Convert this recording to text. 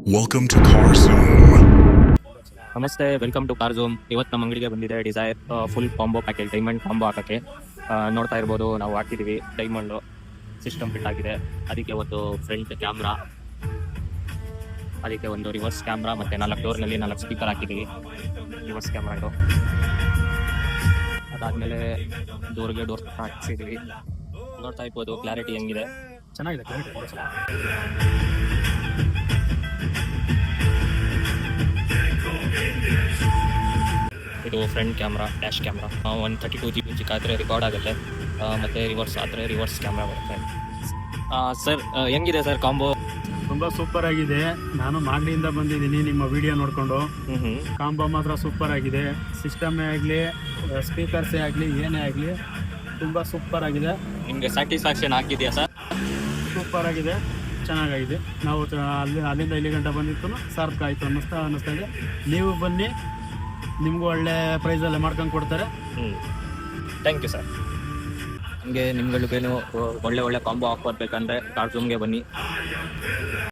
Welcome to Car Zoom. ನಮಸ್ತೆ, welcome to car zoom. ಇವತ್ತು ನಮ್ಮ ಅಂಗಡಿಗೆ ಬಂದಿದೆ Dzire full combo package, diamond combo ಹಾಕಕ್ಕೆ. ನೋಡ್ತಾ ಇರ್ಬೋದು, ನಾವು ಹಾಕಿದ್ದೀವಿ ಡೈಮಂಡು ಸಿಸ್ಟಮ್ ಫಿಟ್ ಆಗಿದೆ. ಅದಕ್ಕೆ ಒಂದು ಫ್ರಂಟ್ ಕ್ಯಾಮ್ರಾ, ಅದಕ್ಕೆ ಒಂದು ರಿವರ್ಸ್ ಕ್ಯಾಮ್ರಾ ಮತ್ತು 4 ಡೋರ್ನಲ್ಲಿ 4 ಸ್ಪೀಕರ್ ಹಾಕಿದ್ದೀವಿ. ರಿವರ್ಸ್ ಕ್ಯಾಮ್ರಾ ಇದು. ಅದಾದಮೇಲೆ ಡೋರ್ ಹಾಕಿಸಿದ್ದೀವಿ. ನೋಡ್ತಾ ಇರ್ಬೋದು ಕ್ಲಾರಿಟಿ ಹೆಂಗಿದೆ, ಚೆನ್ನಾಗಿದೆ ಕ್ಲಾರಿಟಿ. ಇದು front camera, dash camera. 132 GB ಚಿಕ್ಕಾದರೆ ರೆಕಾರ್ಡ್ ಆಗುತ್ತೆ, ಮತ್ತು ರಿವರ್ಸ್ ಆದರೆ ರಿವರ್ಸ್ ಕ್ಯಾಮ್ರಾ ಬರುತ್ತೆ. ಸರ್ ಹೆಂಗಿದೆ ಸರ್ ಕಾಂಬೋ? ತುಂಬಾ ಸೂಪರ್ ಆಗಿದೆ. ನಾನು ಮಾಗಡಿಯಿಂದ ಬಂದಿದ್ದೀನಿ ನಿಮ್ಮ ವಿಡಿಯೋ ನೋಡ್ಕೊಂಡು. ಕಾಂಬೋ ಮಾತ್ರ ಸೂಪರ್ ಆಗಿದೆ. ಸಿಸ್ಟಮೇ ಆಗಲಿ, ಸ್ಪೀಕರ್ಸೇ ಆಗಲಿ, ಏನೇ ಆಗಲಿ ತುಂಬಾ ಸೂಪರ್ ಆಗಿದೆ. ನಿಮಗೆ ಸ್ಯಾಟಿಸ್ಫ್ಯಾಕ್ಷನ್ ಆಗಿದೆಯಾ ಸರ್? ಸೂಪರ್ ಆಗಿದೆ, ಚೆನ್ನಾಗಿದೆ. ನಾವು ಅಲ್ಲಿಂದ ಇಲ್ಲಿ ಗಂಟೆ ಬಂದಿತ್ತು, ಸಾರ್ಥಕ ಆಯಿತು ಅನ್ನಿಸ್ತಾ ಇದೆ. ನೀವು ಬನ್ನಿ, ನಿಮಗೂ ಒಳ್ಳೆ ಪ್ರೈಸಲ್ಲೇ ಮಾಡ್ಕೊಂಡು ಕೊಡ್ತಾರೆ. Thank you sir. ನಿಮಗೆ ನಿಮ್ಗಳಿಗೇನು ಒಳ್ಳೆ ಕಾಂಬೋ ಆಫರ್ ಬೇಕಂದರೆ ಕಾರ್ ಝೂಮ್ಗೆ ಬನ್ನಿ.